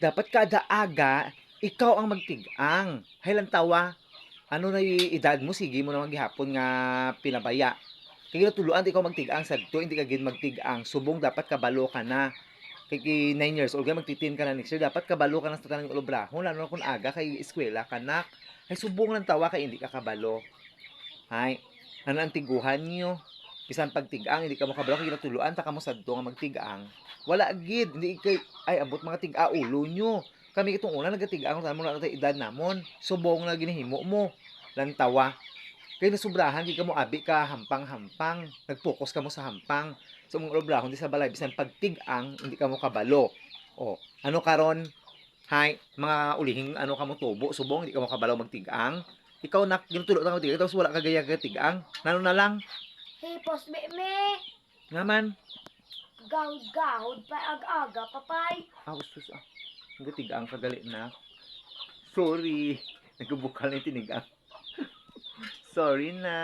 Dapat kada aga, ikaw ang magtig-ang. Haylan tawa. Ano na yung edad mo, sige mo naman gihapon nga pinabaya. Kaya tuluan ikaw magtig-ang sadto, hindi ka gid magtig-ang. Subong dapat kabalo ka na. Kay 9 years old ka, magtitin ka na next year. Dapat kabalo ka na sa tanang ulubrahon. Lalo na kung aga kay eskwela ka na. Ay subong lang tawa kay hindi ka kabalo. Hay, ano ang tiguhan niyo? Bisan pagtig-ang, hindi ka mo kabalo, kaya tuluan, taka mo sadto nga magtig-ang. Wala gid, hindi kay, ay abot mga tig-a ulo nyo. Kami itong una nagatigang sa mo na edad namon. Subong na ginihimo mo. Lantawa. Kaya nasubrahan, di ka mo abi ka hampang-hampang. Nag-focus ka mo sa hampang. So mong obrahon di sa balay bisan pagtig-ang, hindi ka mo kabalo. O, ano karon? Hay, mga ulihing ano ka mo tubo, subong hindi ka mo kabalo magtig-ang. Ikaw nak ginutulo na magtig-ang tapos wala ka gaya tigang. Nano na lang? Hipos me, Ngaman. gahod-gahod pa ag-aga papay. Sus ah. Nagatigang kagali na. Sorry. Nagbukal na yung tinigang. Sorry na.